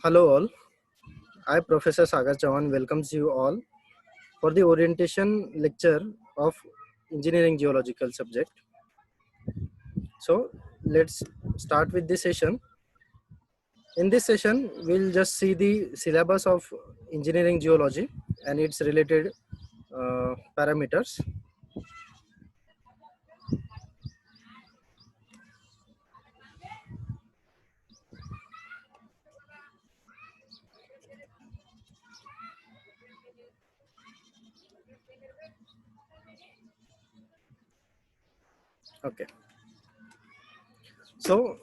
Hello all, I Professor Sagar Chavan welcomes you all for the orientation lecture of engineering geological subject. So let's start with this session. In this session, we'll just see the syllabus of engineering geology and its related parameters. Okay. So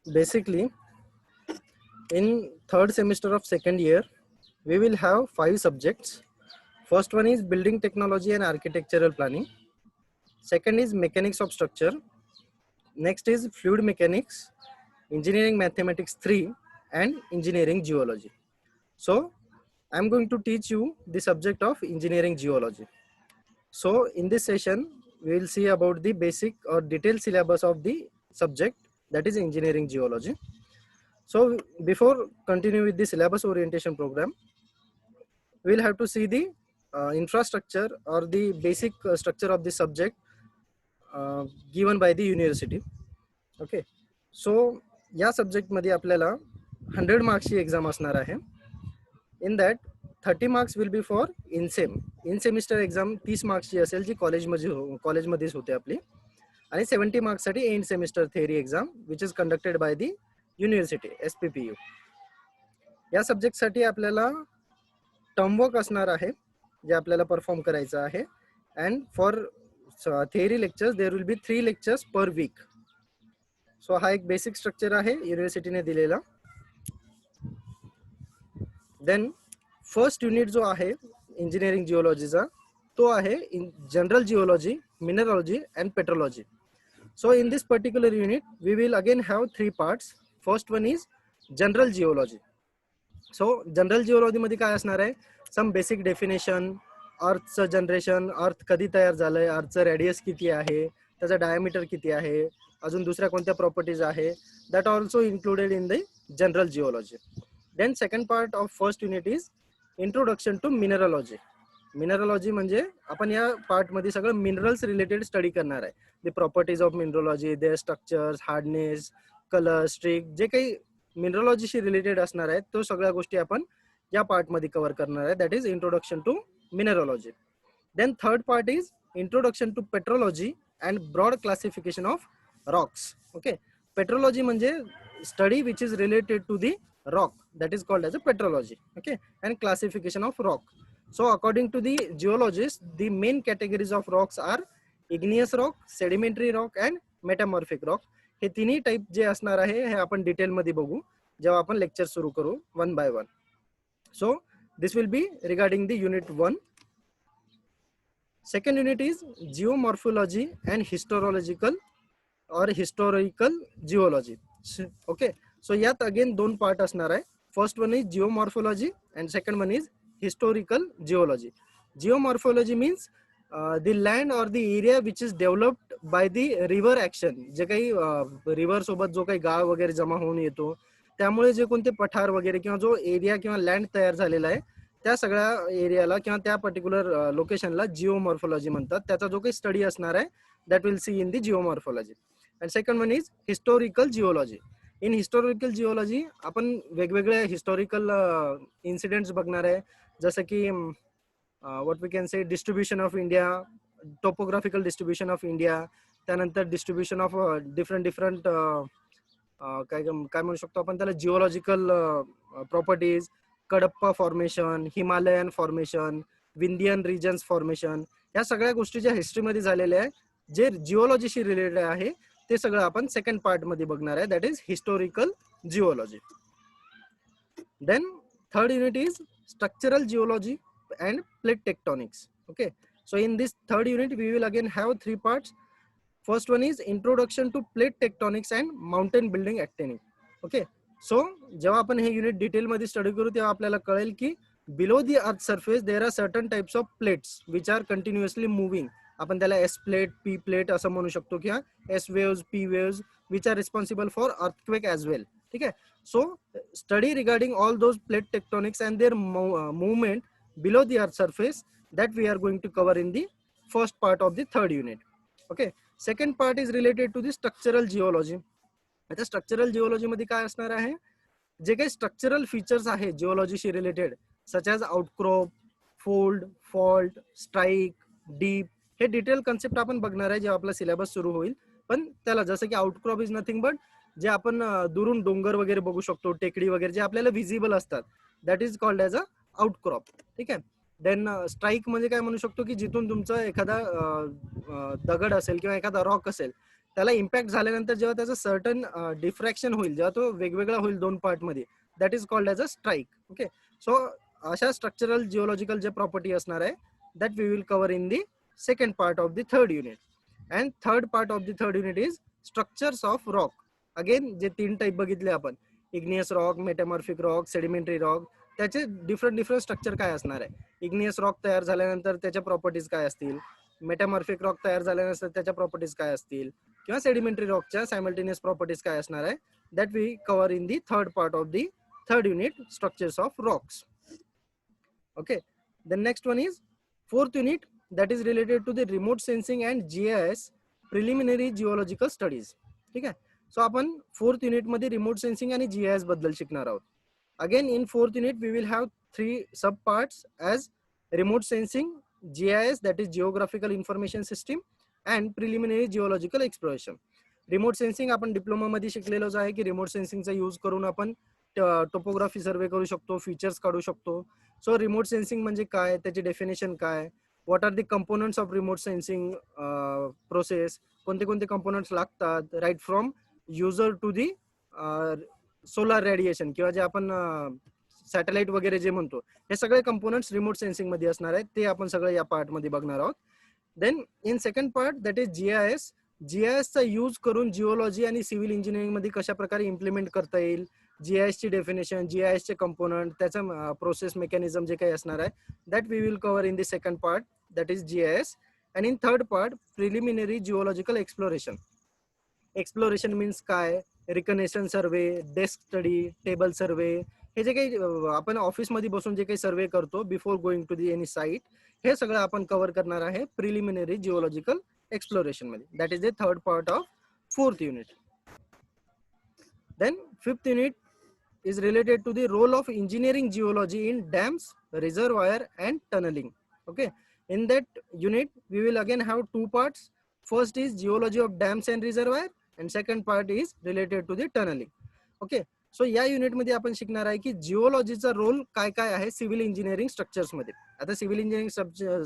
basically, in third semester of second year, we will have 5 subjects. First one is building technology and architectural planning. Second is mechanics of structure. Next is fluid mechanics, engineering mathematics 3, and engineering geology. So I'm going to teach you the subject of engineering geology. So in this session, we will see about the basic or detailed syllabus of the subject, that is engineering geology. So before continue with the syllabus orientation program, we'll have to see the infrastructure or the basic structure of the subject given by the university. Okay so या सब्जेक्टमध्ये आपल्याला 100 मार्क्सची exam असणार आहे. In that 30 marks will be for in semester exam 30 मार्क्सची असेल जी कॉलेजमध्येच होते आपली, आणि 70 मार्क्ससाठी end semester theory exam which is conducted by the university SPPU. या सब्जेक्टसाठी आपल्याला टर्मवर्क असणार आहे जे आपल्याला परफॉर्म करायचं आहे. And for theory lectures there will be 3 lectures per weak. So हा एक बेसिक स्ट्रक्चर आहे युनिव्हर्सिटीने दिलेला. देन फर्स्ट युनिट जो आहे इंजिनिअरिंग जिओलॉजीचा तो आहे general geology, mineralogy and petrology. So in this particular unit we will again have 3 parts. First one is general geology. So general geology मध्ये काय असणार आहे, सम बेसिक डेफिनेशन, अर्थचं जनरेशन, अर्थ कधी तयार झालंय, अर्थचं रेडियस किती आहे, त्याचा डायमीटर किती आहे, अजून दुसऱ्या कोणत्या प्रॉपर्टीज आहे, that also included in the general geology. Then second part of first unit is introduction to mineralogy. Mineralogy म्हणजे आपण या पार्टमध्ये सगळं मिनरल्स रिलेटेड स्टडी करणार आहे. The properties of mineralogy, their structures, hardness, colour, streak, जे काही मिनरॉलॉजीशी रिलेटेड असणार आहेत तो सगळ्या गोष्टी आपण या पार्टमध्ये कव्हर करणार आहे. That is introduction to mineralogy. Then third part is introduction to petrology and broad classification of rocks. Okay, petrology म्हणजे study which is related to the rock, that is called as a petrology. Okay, and classification of rock. So according to the geologists, the main categories of rocks are igneous rock, sedimentary rock and metamorphic rock. हे तिन्ही type जे असणार आहे हे आपण detail मध्ये बघू जेव्हा आपण लेक्चर सुरू करू one by one. So this will be regarding the unit 1. Second unit is geomorphology and historical geology. Okay, so यात अगेन 2 पार्ट असणार आहे. First one is geomorphology and second one is historical geology. Geomorphology means the land और the area which is developed by the river action. जे काही river सोबत जो काही गाळ वगैरे जमा होऊन येतो त्यामुळे जे कोणते पठार वगैरे किंवा जो एरिया किंवा लँड तयार झालेला आहे त्या सगळ्या एरियाला किंवा त्या पर्टिक्युलर लोकेशनला जिओमॉर्फोलॉजी म्हणतात. त्याचा जो काही स्टडी असणार आहे that will see in the geomorphology. And second one is historical geology. In historical geology आपण वेगवेगळे हिस्टोरिकल इन्सिडेंट्स बघणार आहे, जसं की what we can say distribution of India, topographical distribution of India, त्यानंतर डिस्ट्रीब्युशन ऑफ डिफरंट काय म्हणू शकतो आपण त्याला geological properties, Cuddapah formation, Himalayan formation, Vindhyan regions formation, या सगळ्या गोष्टी ज्या हिस्ट्रीमध्ये झालेल्या आहे जे जिओलॉजीशी रिलेटेड आहे ते सगळं आपण सेकंड पार्ट मध्ये बघणार आहे. That is historical geology. Then third unit is structural geology and plate tectonics. Okay, so in this third unit we will again have 3 parts. First one is introduction to plate tectonics and mountain building actinic. Okay, so जेव्हा आपण हे unit detail मध्ये study करू तेव्हा आपल्याला कळेल की below the earth surface there are certain types of plates which are continuously moving. आपण त्याला S प्लेट, P प्लेट असं म्हणू शकतो किंवा S waves, P waves which are responsible for earthquake as well. ठीक आहे, so study regarding all those plate tectonics and their movement below the earth surface, that we are going to cover in the first part of the third unit. Okay, second part is related to the structural geology. आता structural geology मध्ये काय असणार आहे, जे काही structural features आहे जिओलॉजीशी related, such as outcrop, fold, fault, strike, dip, हे डिटेल कन्सेप्ट आपण बघणार आहे जेव्हा आपला सिलेबस सुरू होईल. पण त्याला जसं की आउटक्रॉप इज नथिंग बट जे आपण दुरून डोंगर वगैरे बघू शकतो, टेकडी वगैरे जे आपल्याला व्हिजिबल असतात, that is called as a outcrop. ठीक आहे. देन स्ट्राईक म्हणजे काय म्हणू शकतो की जिथून तुमचं एखादा दगड असेल किंवा एखादा रॉक असेल, त्याला इम्पॅक्ट झाल्यानंतर जेव्हा त्याचं सर्टन डिफ्रॅक्शन होईल, जेव्हा तो वेगवेगळा होईल दोन पार्ट मध्ये, that is called as a strike. Okay, so अशा स्ट्रक्चरल जिओलॉजिकल जे प्रॉपर्टी असणार आहे, that we will cover in the second part of the third unit. And third part of the third unit is structures of rock. Again जे तीन type बघितले आपण, igneous rock, metamorphic rock, sedimentary rock, त्याचे different structure काय असणार आहे. Igneous rock तयार झाल्यानंतर त्याच्या प्रॉपर्टीज काय असतील, मेटामॉर्फिक रॉक तयार झाल्यानंतर त्याच्या प्रॉपर्टीज काय असतील, किंवा सेडिमेंटरी रॉकच्या सायमल्टेनियस प्रॉपर्टीज काय असणार आहे, that we cover in the third part of the third unit, structures of rocks. Okay, the next one is fourth unit, that is related to the remote sensing and GIS preliminary geological studies. ठीक आहे. So आपण fourth unit मध्ये remote sensing आणि GIS बद्दल शिकणार आहोत. Again in fourth unit we will have 3 sub parts as remote sensing, GIS that is geographical information system, and preliminary geological exploration. Remote sensing आपण diploma मध्ये शिकलेलोच आहे की रिमोट सेन्सिंगचा यूज करून आपण टोपोग्राफी सर्वे करू शकतो, फीचर्स काढू शकतो. सो रिमोट सेन्सिंग म्हणजे काय, त्याची डेफिनेशन काय, what are the components of remote sensing process, कोणते कोणते components लागतात, right from user to the solar radiation किंवा जे आपण सॅटेलाइट वगैरे जे म्हणतो, हे सगळे कंपोनंट्स रिमोट सेन्सिंग मध्ये असणार आहेत. ते आपण सगळं या पार्ट मध्ये बघणार आहोत. Then in second part that is GIS. GIS चा यूज करून जिओलॉजी आणि सिव्हिल इंजिनिअरिंग मध्ये कशा प्रकारे इम्प्लिमेंट करता येईल, GIS ची डेफिनेशन, GIS चे कंपोनंट, त्याचा प्रोसेस मेकॅनिझम जे काही असणार आहे, that we will cover in the second part, that is GIS. And in third part, preliminary geological exploration. Exploration means काय, रिकनेशन सर्वे, डेस्क स्टडी, टेबल सर्वे, हे जे काही आपण ऑफिस मध्ये बसून जे काही सर्वे करतो before going to the any site, हे सगळं आपण कव्हर करणार आहे प्रिलिमिनरी जिओलॉजिकल एक्सप्लोरेशन मध्ये. That is the third part of fourth unit. Then fifth unit is related to the role of engineering geology in dams, reservoir and tunneling. Okay, in that unit we will again have two parts. First is geology of dams and reservoir, and second part is related to the tunneling. Okay, so या unit मध्ये आपण शिकणार आहे की जिओलॉजीचा role काय काय आहे civil engineering structures मध्ये. आता civil engineering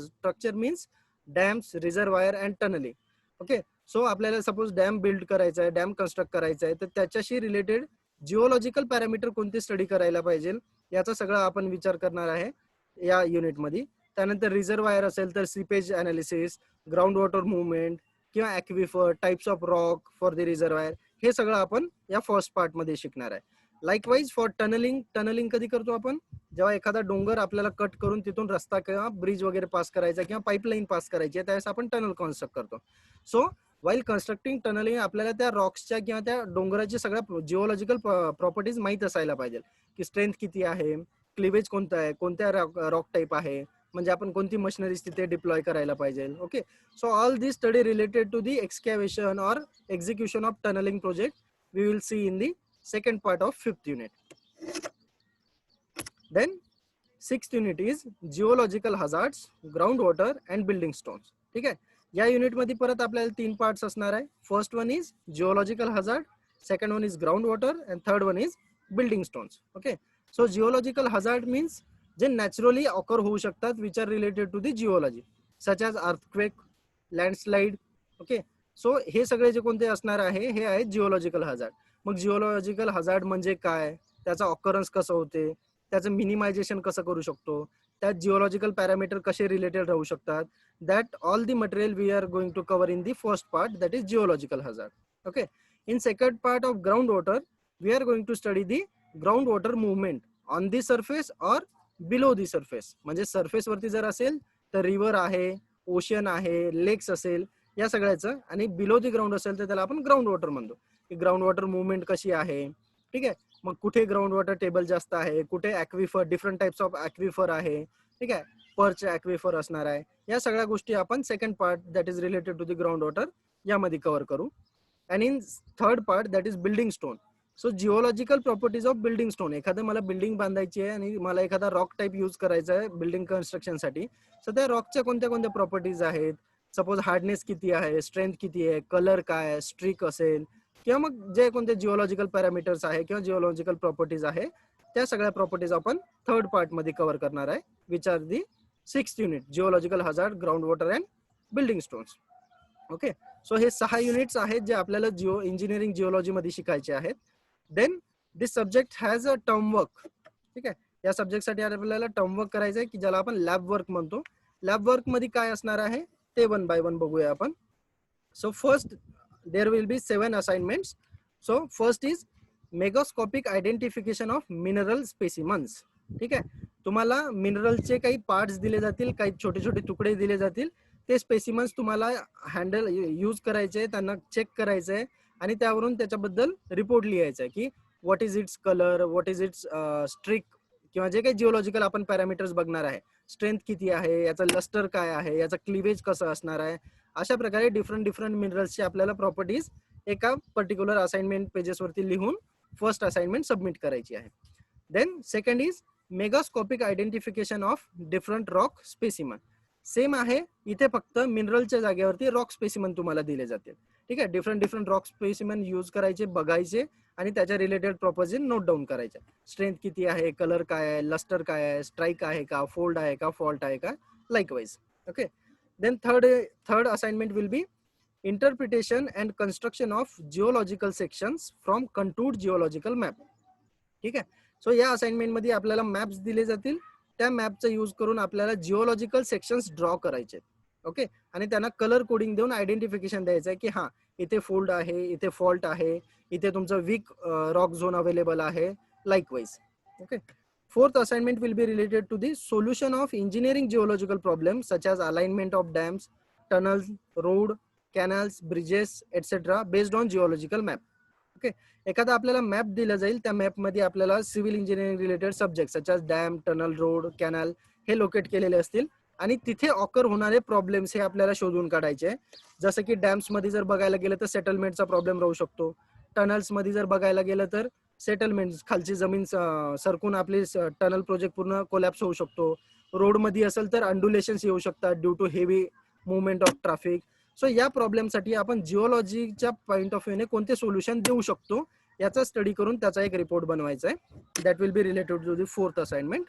structure means dams, reservoir and tunnelling. Okay, so आपल्याला सपोज डॅम बिल्ड करायचा आहे, डॅम कन्स्ट्रक्ट करायचा आहे, तर त्याच्याशी रिलेटेड जिओलॉजिकल पॅरामीटर कोणते स्टडी करायला पाहिजे, याचा सगळा आपण विचार करणार आहे या युनिट मध्ये. त्यानंतर रिझर्वायर असेल तर seepage analysis, ground water movement किंवा aquifer, types of rock for the reservoir, हे सगळं आपण या फर्स्ट पार्ट मध्ये शिकणार आहे. लाईकवाईज फॉर टनलिंग, टनलिंग कधी करतो आपण, जेव्हा एखादा डोंगर आपल्याला कट करून तिथून रस्ता किंवा ब्रिज वगैरे पास करायचा किंवा पाईपलाईन पास करायची आहे, त्यावेळेस आपण टनल कन्स्ट्रक्ट करतो. सो वाईल कन्स्ट्रक्टिंग टनलिंग आपल्याला त्या रॉक्सच्या किंवा त्या डोंगराची सगळ्या जिओलॉजिकल प्रॉपर्टीज माहीत असायला पाहिजे, की स्ट्रेंथ किती आहे, क्लिवेज कोणतं आहे, कोणत्या रॉक टाईप आहे, म्हणजे आपण कोणती मशिनरीज तिथे डिप्लॉय करायला पाहिजे. Okay, so all this study related to the excavation or execution of tunnelling project we will see in the second part of fifth unit. Then sixth unit is geological hazards, groundwater and building stones. ठीक आहे, या unit मध्ये परत आपल्याला तीन parts असणार आहे. First one is geological hazard, second one is ground water and third one is building stones. Okay, so geological hazard means जे नॅचरली ऑकर होऊ शकतात which are related to the geology, such as earthquake, landslide. Okay, so हे सगळे जे कोणते असणार आहे हे आहे जिओलॉजिकल हजार्ड. मग जिओलॉजिकल हजार्ड म्हणजे काय, त्याचा ऑकरन्स कसं होते, त्याचं मिनिमायझेशन कसं करू शकतो, त्यात जिओलॉजिकल पॅरामीटर कसे रिलेटेड राहू शकतात, that all the material we are going to cover in the first part, that is geological hazard. Okay, in second part of ground water we are going to study the ground water movement on the surface और below the surface. म्हणजे surface वरती जर असेल तर river आहे, ocean आहे, लेक्स असेल, या सगळ्याचं, आणि बिलो दी ग्राउंड असेल तर त्याला आपण ग्राउंड वॉटर म्हणतो, की ग्राउंड वॉटर मुवमेंट कशी आहे. ठीक आहे, मग कुठे ग्राउंड वॉटर टेबल जास्त आहे, कुठे ॲक्विफर, डिफरंट टाइप्स ऑफ ॲक्विफर आहे, ठीक आहे, पर्च ॲक्विफर असणार आहे. या सगळ्या गोष्टी आपण second part that is related to the ground water यामध्ये कव्हर करू. And in third part that is building stone. So geological properties of building stone. एखादं मला बिल्डिंग बांधायची आहे आणि मला एखादा रॉक टाईप यूज करायचा आहे बिल्डिंग कन्स्ट्रक्शनसाठी. सो त्या रॉकच्या कोणत्या कोणत्या प्रॉपर्टीज आहेत, सपोज हार्डनेस किती आहे, स्ट्रेंथ किती आहे, कलर काय आहे, स्ट्रिक असेल, किंवा मग जे कोणते जिओलॉजिकल पॅरामीटर्स आहे किंवा जिओलॉजिकल प्रॉपर्टीज आहे, त्या सगळ्या प्रॉपर्टीज आपण थर्ड पार्ट मध्ये कव्हर करणार आहे, which are the 6th unit, geological hazard, ground water and building stones. Okay, so हे 6 युनिट्स आहेत जे आपल्याला इंजिनिअरिंग जिओलॉजी मध्ये शिकायचे आहेत. Then this subject has a term work. ठीक आहे, या सब्जेक्टसाठी आपल्याला टर्म वर्क करायचं आहे की ज्याला आपण लॅब वर्क म्हणतो. लॅब वर्क मध्ये काय असणार आहे ते 1 by 1 बघूया आपण. So first there will be 7 assignments. So first is megascopic identification of mineral specimens. ठीक आहे, तुम्हाला मिनरलचे काही पार्ट्स दिले जातील, काही छोटे छोटे तुकडे दिले जातील. ते स्पेसिमन्स तुम्हाला हँडल यूज करायचे, त्यांना चेक करायचं आहे आणि त्यावरून त्याच्याबद्दल रिपोर्ट लिहायचा आहे की what is its colour, what is its streak, किंवा जे काही जिओलॉजिकल आपण पॅरामीटर्स बघणार आहे, स्ट्रेंथ किती आहे, याचं लस्टर काय आहे, याचं क्लिवेज कसं असणार आहे. अशा प्रकारे डिफरंट मिनरल्सची आपल्याला प्रॉपर्टीज एका पर्टिक्युलर असाइनमेंट पेजेसवरती लिहून फर्स्ट असाइनमेंट सबमिट करायची आहे. Then second is megascopic identification of different rock specimen. Same आहे, इथे फक्त मिनरलच्या जागेवरती रॉक स्पेसिमन तुम्हाला दिले जातील. ठीक आहे, डिफरंट रॉक स्पेसिमन यूज करायचे, बघायचे आणि त्याच्या रिलेटेड प्रॉपर्टीज नोट डाऊन करायचे. स्ट्रेंथ किती आहे, कलर काय आहे, लस्टर काय आहे, स्ट्राईक आहे का, फोल्ड आहे का, फॉल्ट आहे का, likewise. Okay, then third assignment will be interpretation and construction of geological sections from contoured geological map. ठीक आहे, सो या असाइनमेंट मध्ये आपल्याला मॅप्स दिले जातील, त्या मॅपचा यूज करून आपल्याला जिओलॉजिकल सेक्शन्स ड्रॉ करायचे. ओके, आणि त्यांना कलर कोडिंग देऊन आयडेंटिफिकेशन द्यायचं आहे की हा इथे फोल्ड आहे, इथे फॉल्ट आहे, इथे तुमचं वीक रॉक झोन अवेलेबल आहे, likewise. Okay, fourth assignment will be related to the solution of engineering geological problems such as alignment of dams, tunnels, road, canals, bridges, etc. based on geological map. Okay, एखादा आपल्याला map दिला जाईल, त्या map मध्ये आपल्याला civil engineering related subject such as dam, tunnel, road, canal हे locate केलेले असतील आणि तिथे ऑकर होणारे प्रॉब्लेम्स हे आपल्याला शोधून काढायचे. जसं की डॅम्स मध्ये जर बघायला गेलं तर सेटलमेंटचा प्रॉब्लेम राहू शकतो. टनल्स मध्ये जर बघायला गेलं तर सेटलमेंट, खालची जमीन सरकून आपली टनल प्रोजेक्ट पूर्ण कोलॅप्स होऊ शकतो. रोड मध्ये असेल तर अंडुलेशन्स येऊ शकतात due to heavy movement of traffic. So या प्रॉब्लेमसाठी आपण जिओलॉजीच्या पॉईंट ऑफ व्ह्यूने कोणते सोल्युशन देऊ शकतो याचा स्टडी करून त्याचा एक रिपोर्ट बनवायचा आहे. That will be related to the fourth assignment.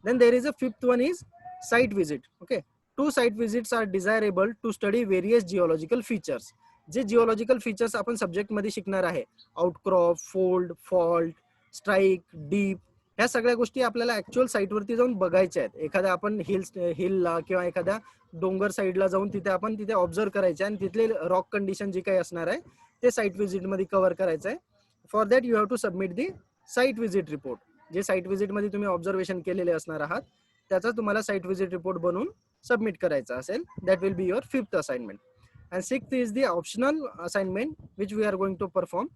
Then there is a fifth one is site visit. Okay, 2 site visits are desirable to study various geological features. जे जिओलॉजिकल फीचर्स आपण subject मध्ये शिकणार आहे, outcrop, fold, fault, strike, dip, ह्या सगळ्या गोष्टी आपल्याला actual साईटवरती जाऊन बघायच्या आहेत. एखाद्या आपण हिलला किंवा एखाद्या डोंगर साईडला जाऊन तिथे ऑब्झर्व करायचे आणि तिथले रॉक कंडिशन जे काही असणार आहे ते साईट व्हिजिट मध्ये कव्हर करायचं आहे. For that you have to submit the site visit report. जे साईट व्हिजिट मध्ये तुम्ही ऑब्झर्वेशन केलेले असणार आहात त्याचा तुम्हाला साईट व्हिजिट रिपोर्ट बनवून सबमिट करायचा असेल. That will be your fifth assignment. And sixth is the optional assignment which we are going to perform,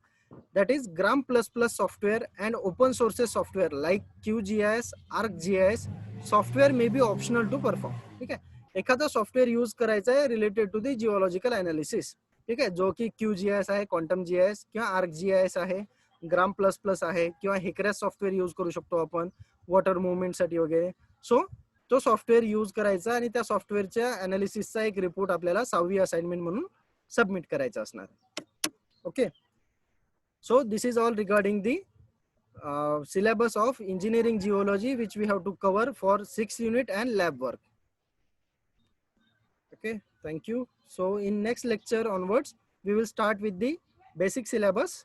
that is gram++ software and open sources software like QGIS, ArcGIS software may be optional to perform. ठीक आहे, एखादा software use करायचा आहे related to the geological analysis. ठीक आहे, जो की QGIS आहे, क्वांटम GIS किंवा ArcGIS आहे, gram++ आहे किंवा हेक्रेस सॉफ्टवेअर यूज करू शकतो आपण वॉटर मुवमेंट साठी वगैरे. सो तो सॉफ्टवेअर यूज करायचा आणि त्या सॉफ्टवेअरच्या अनालिसिसचा एक रिपोर्ट आपल्याला 6वी असाइनमेंट म्हणून सबमिट करायचा असणार. Okay, so this is all regarding the syllabus of engineering geology which we have to cover for 6th unit and lab work. Okay, thank you. So in next lecture onwards we will start with the basic syllabus